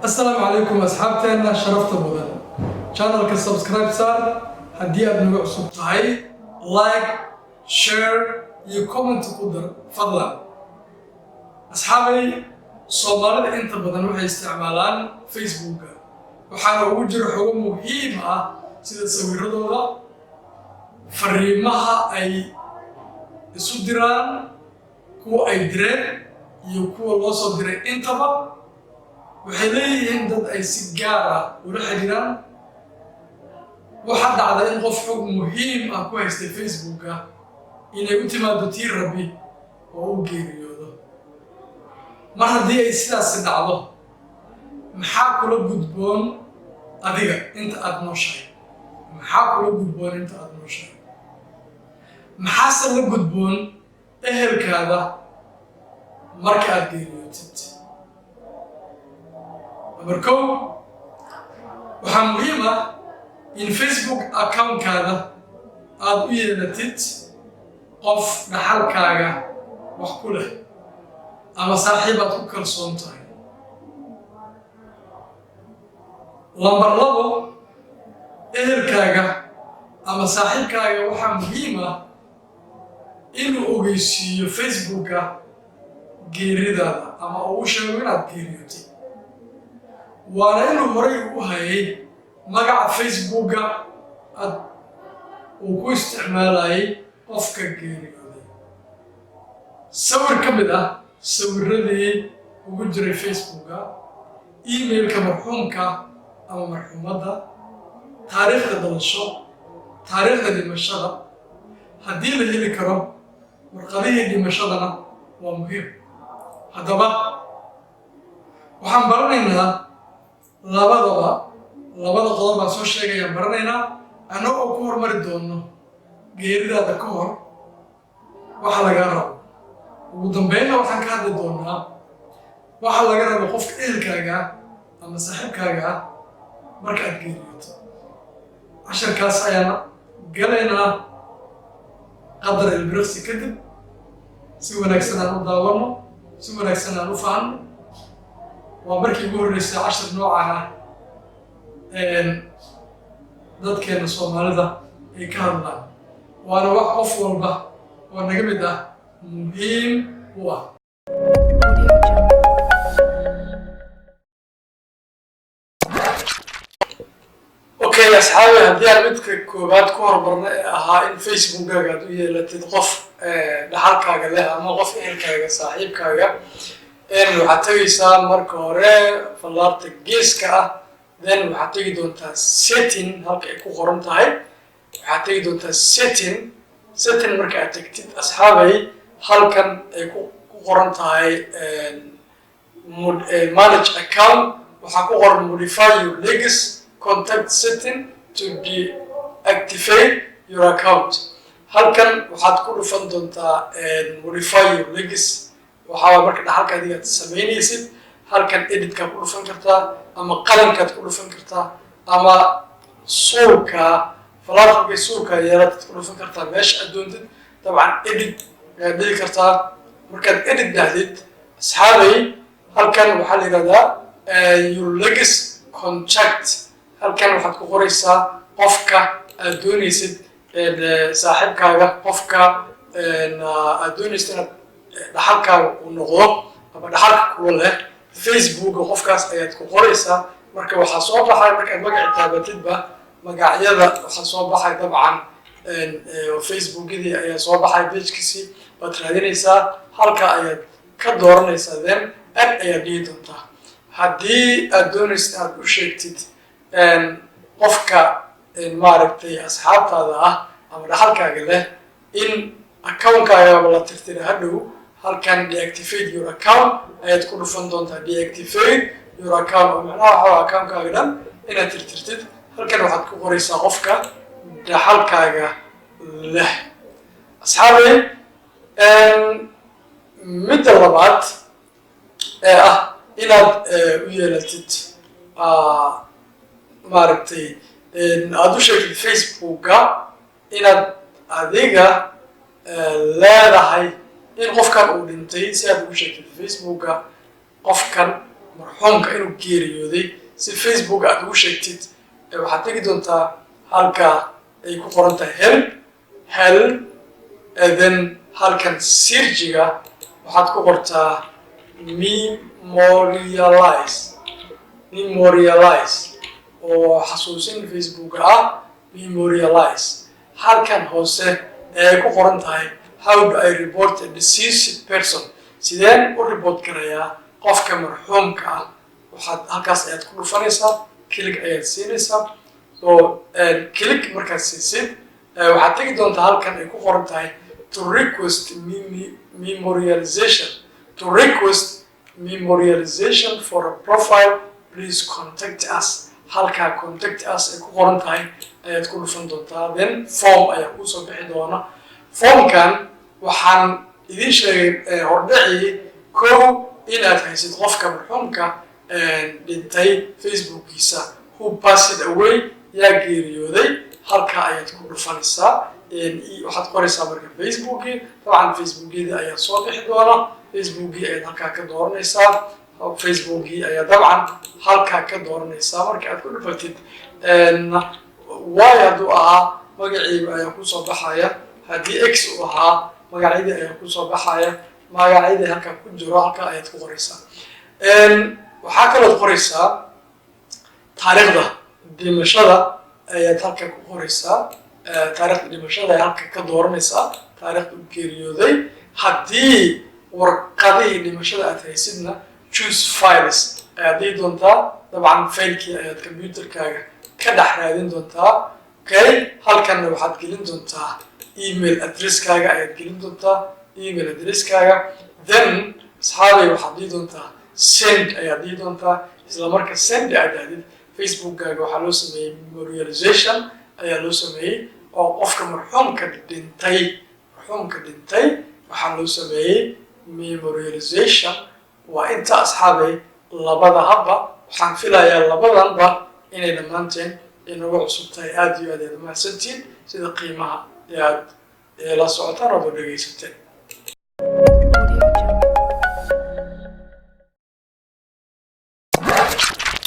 السلام عليكم أصحابتنا شرفت مدن channel كسبسكرايب صار هدي أبنو عصب هاي لايك شير يكومنت قدر فضلا أصحابي صومالي أنت بدن وحي استعمالان فيسبوك وحانا وجر حقوق مهمة سيدة سويردوغا فريمها أي سودران كو أي درين يكو الله صدرين انتبه waxay leeyihiin dad ay si gaar ah ula xiriiraan waxaa dhacda in qof xog muhiim ah ku haystay Facebook-ka inay u timaado tii rabbi oo u geeriyoodo mar haddii ay sidaasi dhacdo maxaa kula gudboon adiga inta aad nooshahay maxaase la gudboon ehelkaada marka aad geeriyootid markow waxaa muhiim ah in Facebook account-kaada aad u yeelatid qof dhaxalkaaga wax ku leh ama saaxiib aad ku kalsoon tahay. Lambar labo, ehelkaaga ama saaxiibkaaga waxaa muhiim ah inuu ogeysiiyo Facebook-ka geeridaada ama uu sheego inaad geeriyootay. waana inuu horay u hayay magaca Facebook-ga uu ku isticmaalayay qofka geeriyooday. Sawir ka mid ah sawiradii ugu jiray Facebook-ga, emailka marxuumka ama marxuumadda, taariikhda dhalasho, taariikhda dhimashada. haddii la heli karo warqadihii dhimashadana waa muhiim. haddaba waxaan baranaynaa labada qodob baan soo sheegayaan baranaynaa annagoo ku hormari doono geeridaada ka hor waxa laga rabo. ugu dambeynna waxaan ka hadli doonaa waxa laga rabo qofka ehelkaaga ama saaxiibkaaga marka aad geeriyooto. casharkaas ayaan galaynaa qadar ilbiriqsi kadib si wanaagsan aan u daawano, si wanaagsan aan u fahanno. waa markii ugu horreysay cashar noocan ah dadkeena Soomaalida ay ka hadlaan, waana wax qof walba oo naga mid ah muhiim u ah. Okay asxaabi, haddii aan midka koowaad ku hormarna ee ahaa in Facebook-gaaga aad u yeelatid qof dhaxalkaaga leh ama qof ehelkaaga saaxiibkaaga, waxaad tegaysaa marka hore fallaarta geeska ah, then waxaad tegi doontaa setting halka ay ku qoran tahay. waxaad tegi doontaa setting marka aad tagtid asxaabay, halkan ay ku qoran tahay manage account. waxaa ku qoran modify your legacy contact setting to deactivate your account. halkan waxaad ku dhufan doontaa modify your legacy. waxaa marka dhaxalka adiga aad samaynaysid halkan editkaad ku dhufan kartaa ama qalinkaad ku dhufan kartaa ama suulka falaarka suulka yeelataad ku dhufan kartaa meesha aad doontid. dabcan edit ayaad dhihi kartaa. markaad edit dhahdid asxaabay, halkan waxaa la yidhahdaa your legacy contact. halkan waxaad ku qoraysaa qofka aad doonaysid saaxiibkaaga, qofka aad doonaysid inaad dhaxalkaaga uu noqdo ama dhaxalka kuwa leh Facebook-ga qofkaas ayaad ku qoraysaa. marka waxaa soo baxay markaad magaci taabatidba magacyada waxaa soo baxay dabcan Facebook-gidii ayaa soo baxay page-kiisii waad raadinaysaa. halka ayaad ka dooranaysaa, then add ayaad dhihi doontaa. haddii aad doonaysid aad u sheegtid qofka maaragtay asxaabtaada ah ama dhaxalkaaga leh in account-kaaga la tirtira hadhow, halkan deactivate your account ayaad ku dhufan doontaa. deactivate your account oo macnaha waxaa account-kaaga dhan inaad tirtirtid. halkan waxaad ku qoraysaa qofka dhaxalkaaga leh. asxaabay, midda labaad ee ah inaad u yeelatid maaragtay aad u sheegtid Facebook-ga inaad adiga leedahay in qofkan uu dhintay. si aad ugu sheegtid Facebook-ga qofkan marxuumka inuu geeriyooday si Facebook aad ugu sheegtid waxaad tegi doontaa halka ay ku qoran tahay help then halkan searchiga waxaad ku qortaa memorialize oo xasuusin Facebook memorialize halkan hoose ay ku qoran tahay how do I report a deceased person sideen u report karayaa qofka marxuumka waxaad halkaas ayaad ku dhufanaysaa click ayaad siinaysaa so click markaad siisid waxaad tegi doontaa halkan ay ku qoran tahay to request memorialization for a profile please contact us halkaa contact us ay ku qoran tahay ayaad ku dhufan doontaa then form ayaa kusoo bixi doona formkan waxaan idiin sheegay hordhacii kow inaad haysid qofka marxuumka dhintay Facebookiisa who passed away yaa geeriyooday halkaa ayaad ku dhufanaysaa waxaad qoraysaa marka Facebookii dabcan Facebookii ayaa soo bixi doona Facebookii ayaad halkaa ka dooranaysaa Facebookii ayaa dabcan halkaa ka dooranaysaa marka aad ku dhufatid way hadduu ahaa magaciiba ayaa kusoo baxaya haddii x uu ahaa magacyadii ayaa kusoo baxaya magacyadii halkaa ku jiro halkaa ayaad ku qoraysaa waxaa kalood qoraysaa taariikhda dhimashada ayaad halkaa ku qoraysaa taariikhda dhimashada ayaa halkaa ka dooranaysaa taariikhda geeriyooday haddii warqadihii dhimashada aad haysidna choose files ayaad dhihi doontaa dabcan faylkii ayaad computerkaaga ka dhex raadin doontaa okay halkanna waxaad gelin doontaa email addresskaaga ayaad gelin doontaa email addresskaaga then asxaabay waxaad dhihi doontaa send ayaad dhihi doontaa isla marka send aad aadid Facebookkaaga waxaa loo sameeyey memorialization ayaa loo sameeyey oo qofka marxuumka dhintay waxaa loo sameeyey memorialization waa inta asxaabay labada habba waxaan filayaa labadanba inay dhammaanteen inagu cusub tahay aad iyo aad mahadsantiin sida qiimaha aad la socotaan oo dhageysateen